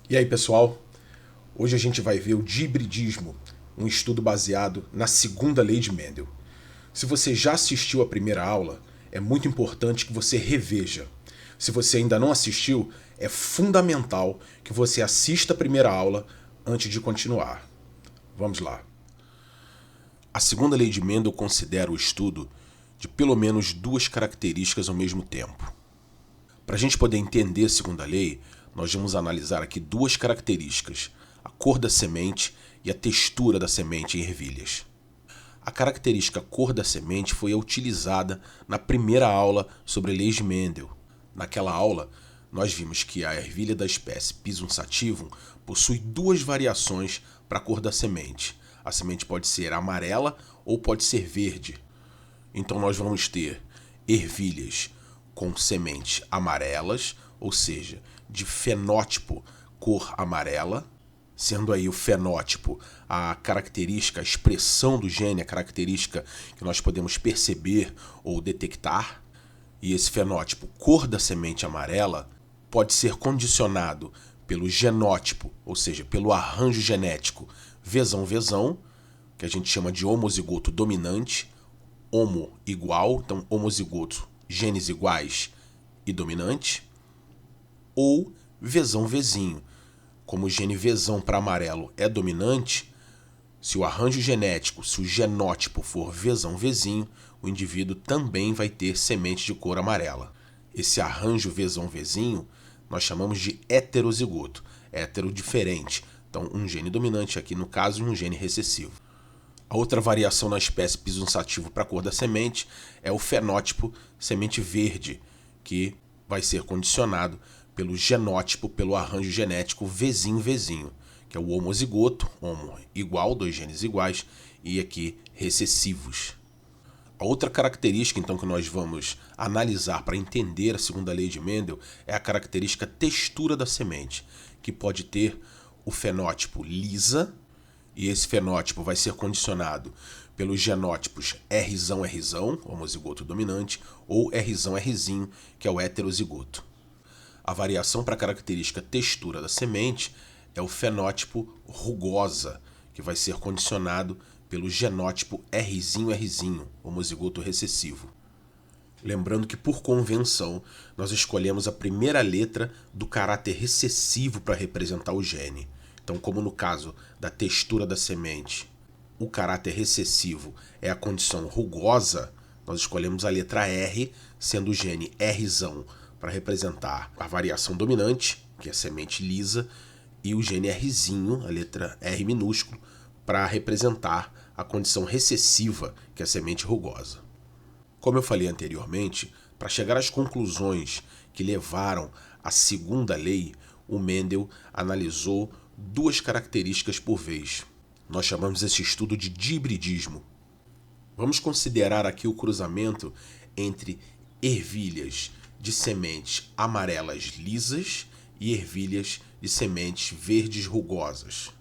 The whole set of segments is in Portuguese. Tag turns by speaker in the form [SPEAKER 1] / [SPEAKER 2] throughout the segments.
[SPEAKER 1] E aí, pessoal? Hoje a gente vai ver o dihibridismo, um estudo baseado na segunda lei de Mendel. Se você já assistiu a primeira aula, é muito importante que você reveja. Se você ainda não assistiu, é fundamental que você assista a primeira aula antes de continuar. Vamos lá. A segunda lei de Mendel considera o estudo de pelo menos duas características ao mesmo tempo. Para a gente poder entender a segunda lei, nós vamos analisar aqui duas características: a cor da semente e a textura da semente em ervilhas. A característica cor da semente foi a utilizada na primeira aula sobre leis de Mendel. Naquela aula, nós vimos que a ervilha da espécie Pisum sativum possui duas variações para a cor da semente. A semente pode ser amarela ou pode ser verde. Então nós vamos ter ervilhas com sementes amarelas, ou seja, de fenótipo cor amarela, sendo aí o fenótipo a característica, a expressão do gene, a característica que nós podemos perceber ou detectar. E esse fenótipo cor da semente amarela pode ser condicionado pelo genótipo, ou seja, pelo arranjo genético vesão-vesão, que a gente chama de homozigoto dominante, homo igual, então homozigoto, genes iguais e dominante, ou vesão-vezinho. Como o gene vesão para amarelo é dominante, se o arranjo genético, se o genótipo for vesão-vezinho, o indivíduo também vai ter semente de cor amarela. Esse arranjo vesão-vezinho nós chamamos de heterozigoto, hétero diferente. Então, um gene dominante aqui no caso e um gene recessivo. A outra variação na espécie Pisum sativum para a cor da semente é o fenótipo semente verde, que vai ser condicionado pelo genótipo, pelo arranjo genético vezinho-vezinho, que é o homozigoto, homo igual, dois genes iguais, e aqui recessivos. A outra característica, então, que nós vamos analisar para entender a segunda lei de Mendel é a característica textura da semente, que pode ter o fenótipo lisa, e esse fenótipo vai ser condicionado pelos genótipos Rzão, homozigoto dominante, ou Rzinho, que é o heterozigoto. A variação para a característica textura da semente é o fenótipo rugosa, que vai ser condicionado pelo genótipo Rzinho, homozigoto recessivo. Lembrando que, por convenção, nós escolhemos a primeira letra do caráter recessivo para representar o gene. Então, como no caso da textura da semente, o caráter recessivo é a condição rugosa, nós escolhemos a letra R, sendo o gene Rzão para representar a variação dominante, que é a semente lisa, e o gene Rzinho, a letra R minúsculo, para representar a condição recessiva, que é a semente rugosa. Como eu falei anteriormente, para chegar às conclusões que levaram à segunda lei, o Mendel analisou duas características por vez. Nós chamamos esse estudo de dihibridismo. Vamos considerar aqui o cruzamento entre ervilhas de sementes amarelas lisas e ervilhas de sementes verdes rugosas.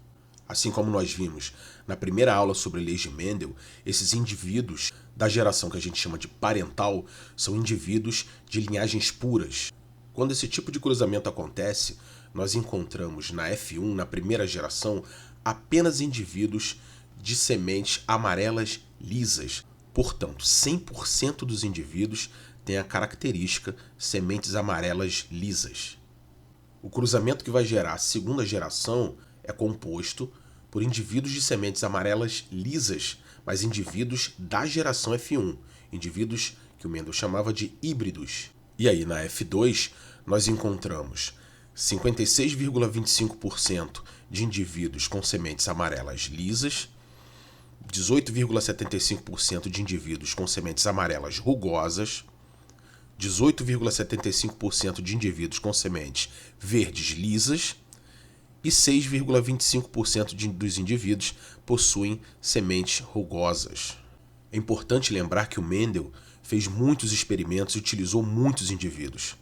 [SPEAKER 1] Assim como nós vimos na primeira aula sobre leis de Mendel, esses indivíduos da geração que a gente chama de parental são indivíduos de linhagens puras. Quando esse tipo de cruzamento acontece, nós encontramos na F1, na primeira geração, apenas indivíduos de sementes amarelas lisas. Portanto, 100% dos indivíduos têm a característica sementes amarelas lisas. O cruzamento que vai gerar a segunda geração é composto por indivíduos de sementes amarelas lisas, mas indivíduos da geração F1, indivíduos que o Mendel chamava de híbridos. E aí, na F2, nós encontramos 56,25% de indivíduos com sementes amarelas lisas, 18,75% de indivíduos com sementes amarelas rugosas, 18,75% de indivíduos com sementes verdes lisas e 6,25% dos indivíduos possuem sementes rugosas. É importante lembrar que o Mendel fez muitos experimentos e utilizou muitos indivíduos,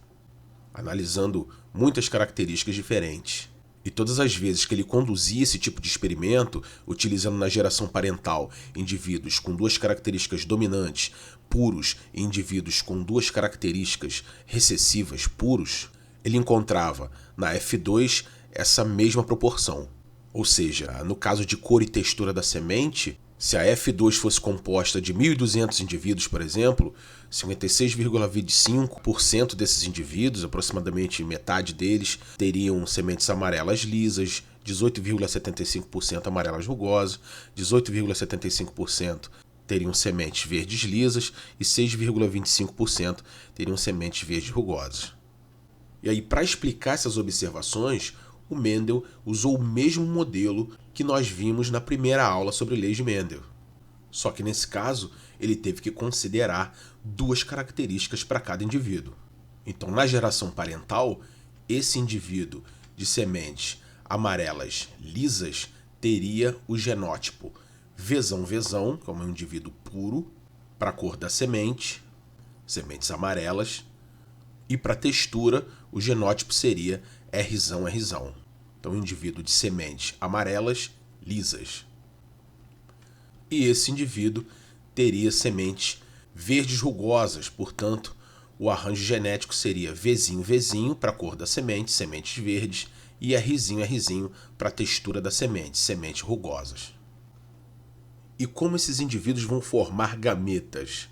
[SPEAKER 1] analisando muitas características diferentes. E todas as vezes que ele conduzia esse tipo de experimento, utilizando na geração parental indivíduos com duas características dominantes, puros, e indivíduos com duas características recessivas, puros, ele encontrava na F2 essa mesma proporção. Ou seja, no caso de cor e textura da semente, se a F2 fosse composta de 1.200 indivíduos, por exemplo, 56,25% desses indivíduos, aproximadamente metade deles, teriam sementes amarelas lisas, 18,75% amarelas rugosas, 18,75% teriam sementes verdes lisas e 6,25% teriam sementes verdes rugosas. E aí, para explicar essas observações, o Mendel usou o mesmo modelo que nós vimos na primeira aula sobre leis de Mendel. Só que nesse caso, ele teve que considerar duas características para cada indivíduo. Então, na geração parental, esse indivíduo de sementes amarelas lisas teria o genótipo Vzão, como é um indivíduo puro, para a cor da semente, sementes amarelas, e para a textura, o genótipo seria Rzão. Então, um indivíduo de sementes amarelas lisas. E esse indivíduo teria sementes verdes rugosas, portanto, o arranjo genético seria Vzinho para a cor da semente, sementes verdes, e Rzinho para a textura da semente, sementes rugosas. E como esses indivíduos vão formar gametas?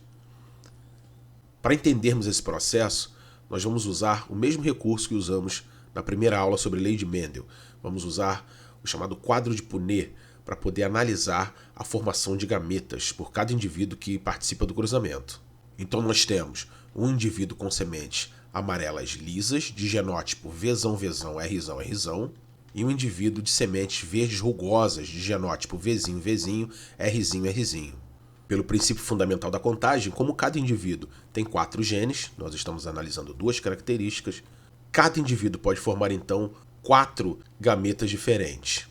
[SPEAKER 1] Para entendermos esse processo, nós vamos usar o mesmo recurso que usamos na primeira aula sobre lei de Mendel. Vamos usar o chamado quadro de Punnett para poder analisar a formação de gametas por cada indivíduo que participa do cruzamento. Então nós temos um indivíduo com sementes amarelas lisas, de genótipo Vzão, Rzão, e um indivíduo de sementes verdes rugosas, de genótipo Vzinho, Rzinho. Pelo princípio fundamental da contagem, como cada indivíduo tem 4 genes, nós estamos analisando 2 características, cada indivíduo pode formar então 4 gametas diferentes.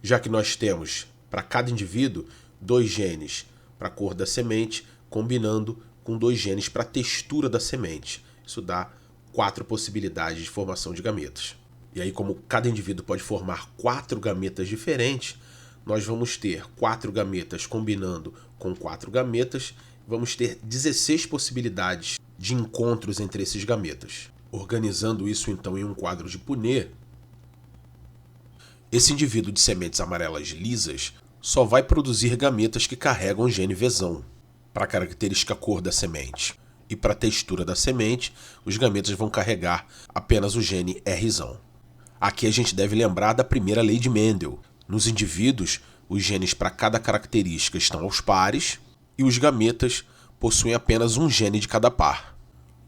[SPEAKER 1] Já que nós temos para cada indivíduo 2 genes para a cor da semente, combinando com 2 genes para a textura da semente. Isso dá 4 possibilidades de formação de gametas. E aí, como cada indivíduo pode formar 4 gametas diferentes, nós vamos ter 4 gametas combinando com 4 gametas, vamos ter 16 possibilidades de encontros entre esses gametas. Organizando isso então em um quadro de Punnett, esse indivíduo de sementes amarelas lisas só vai produzir gametas que carregam o gene Vzão, para a característica cor da semente. E para a textura da semente, os gametas vão carregar apenas o gene Rzão. Aqui a gente deve lembrar da primeira lei de Mendel. Nos indivíduos, os genes para cada característica estão aos pares e os gametas possuem apenas um gene de cada par.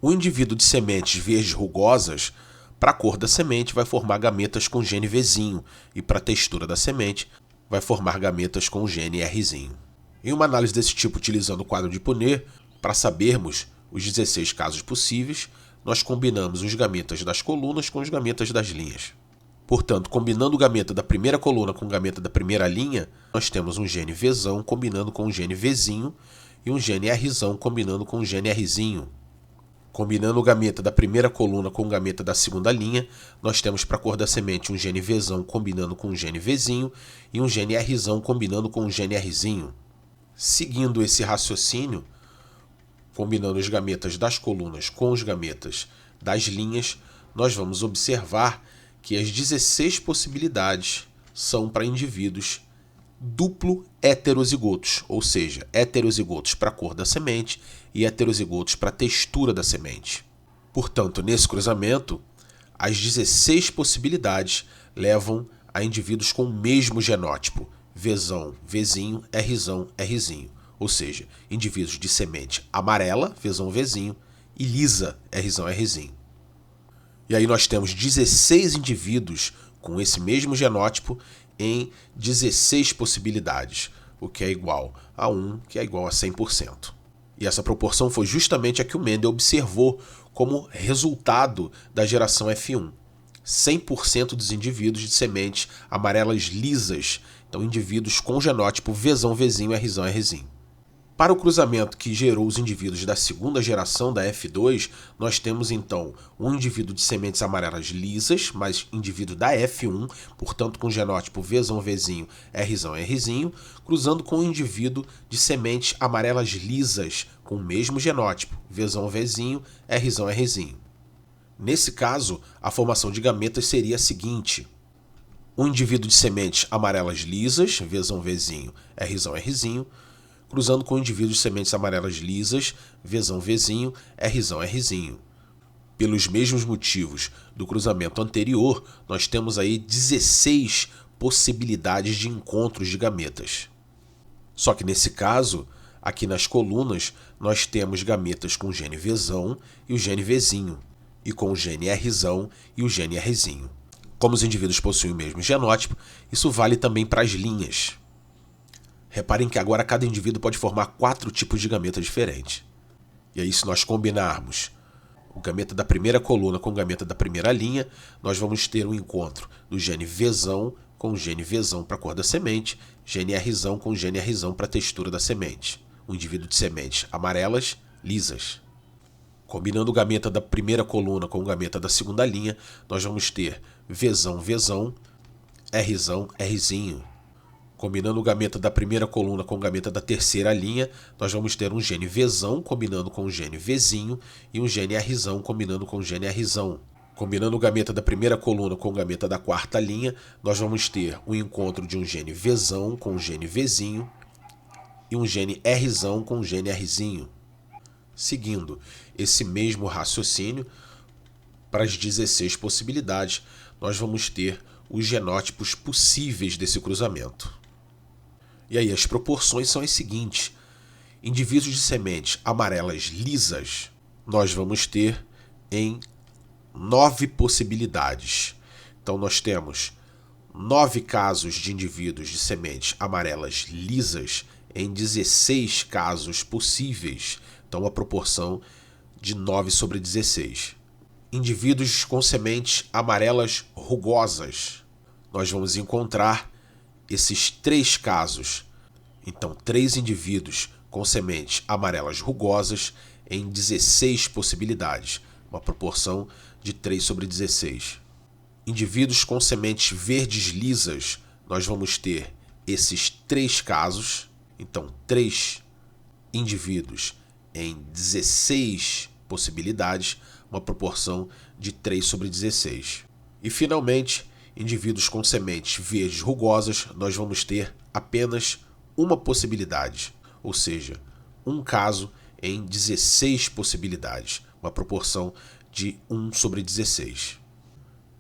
[SPEAKER 1] O indivíduo de sementes verdes rugosas, para a cor da semente, vai formar gametas com gene Vzinho e para a textura da semente, vai formar gametas com o gene Rzinho. Em uma análise desse tipo utilizando o quadro de Punnett, para sabermos os 16 casos possíveis, nós combinamos os gametas das colunas com os gametas das linhas. Portanto, combinando o gameta da primeira coluna com o gameta da primeira linha, nós temos um gene Vzão combinando com um gene Vzinho e um gene Rzão combinando com um gene Rzinho. Combinando o gameta da primeira coluna com o gameta da segunda linha, nós temos para a cor da semente um gene Vzão combinando com um gene Vzinho e um gene Rzão combinando com um gene Rzinho. Seguindo esse raciocínio, combinando os gametas das colunas com os gametas das linhas, nós vamos observar que as 16 possibilidades são para indivíduos duplo heterozigotos, ou seja, heterozigotos para a cor da semente e heterozigotos para a textura da semente. Portanto, nesse cruzamento, as 16 possibilidades levam a indivíduos com o mesmo genótipo, Vzão, Vzinho, Rzinho, ou seja, indivíduos de semente amarela, Vzinho, e lisa, Rzinho. E aí nós temos 16 indivíduos com esse mesmo genótipo em 16 possibilidades, o que é igual a 1, que é igual a 100%. E essa proporção foi justamente a que o Mendel observou como resultado da geração F1. 100% dos indivíduos de sementes amarelas lisas, então indivíduos com genótipo Vzão, Vzinho, Rzinho. Para o cruzamento que gerou os indivíduos da segunda geração da F2, nós temos então um indivíduo de sementes amarelas lisas, mas indivíduo da F1, portanto com genótipo Vzão, Vzinho, Rzinho, cruzando com um indivíduo de sementes amarelas lisas, com o mesmo genótipo, Vzão, Vzinho, Rzinho. Nesse caso, a formação de gametas seria a seguinte: um indivíduo de sementes amarelas lisas, Vzão, Vzinho, Rzão, Rzinho, cruzando com um indivíduo de sementes amarelas lisas, Vzão, Vzinho, Rzão, Rzinho. Pelos mesmos motivos do cruzamento anterior, nós temos aí 16 possibilidades de encontros de gametas. Só que nesse caso, aqui nas colunas, nós temos gametas com o gene Vzão e o gene Vzinho, e com o gene Rzão e o gene Rzinho. Como os indivíduos possuem o mesmo genótipo, isso vale também para as linhas. Reparem que agora cada indivíduo pode formar 4 tipos de gameta diferentes. E aí, se nós combinarmos o gameta da primeira coluna com o gameta da primeira linha, nós vamos ter um encontro do gene Vzão com o gene Vzão para a cor da semente, gene Rzão com o gene Rzão para a textura da semente. Um indivíduo de sementes amarelas, lisas. Combinando o gameta da primeira coluna com o gameta da segunda linha, nós vamos ter Vzão, Vzão, Rzão, Rzinho. Combinando o gameta da primeira coluna com o gameta da terceira linha, nós vamos ter um gene Vzão combinando com o gene Vzinho e um gene Rzão combinando com o gene Rzão. Combinando o gameta da primeira coluna com o gameta da quarta linha, nós vamos ter um encontro de um gene Vzão com o gene Vzinho e um gene Rzão com o gene Rzinho. Seguindo esse mesmo raciocínio, para as 16 possibilidades, nós vamos ter os genótipos possíveis desse cruzamento. E aí as proporções são as seguintes. Indivíduos de sementes amarelas lisas, nós vamos ter em 9 possibilidades. Então nós temos 9 casos de indivíduos de sementes amarelas lisas em 16 casos possíveis. Então a proporção de 9 sobre 16. Indivíduos com sementes amarelas rugosas, nós vamos encontrar esses 3 casos. Então, 3 indivíduos com sementes amarelas rugosas em 16 possibilidades, uma proporção de 3 sobre 16. Indivíduos com sementes verdes lisas, nós vamos ter esses 3 casos. Então, 3 indivíduos em 16 possibilidades, uma proporção de 3 sobre 16. E, finalmente, indivíduos com sementes verdes rugosas, nós vamos ter apenas uma possibilidade, ou seja, um caso em 16 possibilidades, uma proporção de 1 sobre 16.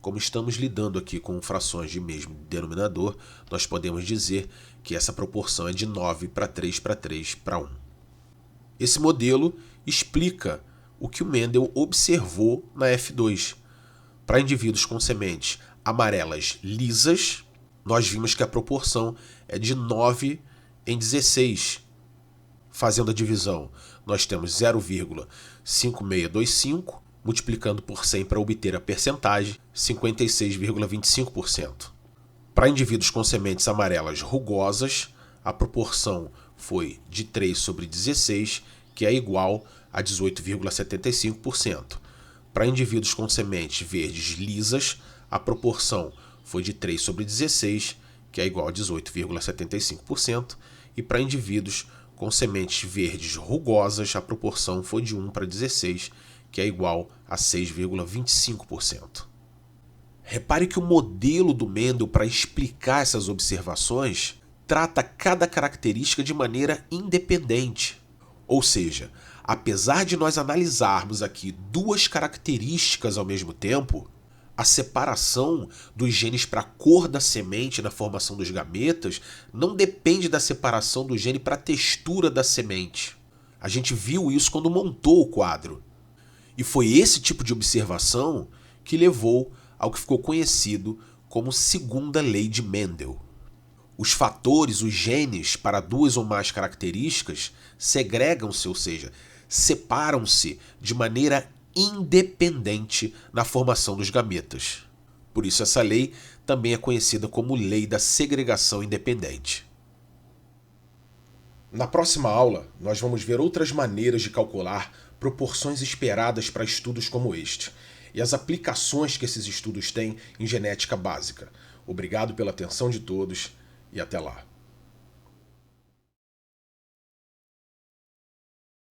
[SPEAKER 1] Como estamos lidando aqui com frações de mesmo denominador, nós podemos dizer que essa proporção é de 9 para 3 para 3 para 1. Esse modelo explica o que o Mendel observou na F2. Para indivíduos com sementes amarelas lisas, nós vimos que a proporção é de 9 em 16. Fazendo a divisão, nós temos 0,5625, multiplicando por 100 para obter a percentagem, 56,25%. Para indivíduos com sementes amarelas rugosas, a proporção foi de 3 sobre 16, que é igual a 18,75%. Para indivíduos com sementes verdes lisas, a proporção foi de 3 sobre 16, que é igual a 18,75%. E para indivíduos com sementes verdes rugosas, a proporção foi de 1 para 16, que é igual a 6,25%. Repare que o modelo do Mendel para explicar essas observações trata cada característica de maneira independente. Ou seja, apesar de nós analisarmos aqui 2 características ao mesmo tempo, a separação dos genes para a cor da semente na formação dos gametas não depende da separação do gene para a textura da semente. A gente viu isso quando montou o quadro. E foi esse tipo de observação que levou ao que ficou conhecido como segunda lei de Mendel. Os fatores, os genes, para 2 ou mais características, segregam-se, ou seja, separam-se de maneira independente na formação dos gametas. Por isso essa lei também é conhecida como lei da segregação independente. Na próxima aula, nós vamos ver outras maneiras de calcular proporções esperadas para estudos como este e as aplicações que esses estudos têm em genética básica. Obrigado pela atenção de todos e até lá.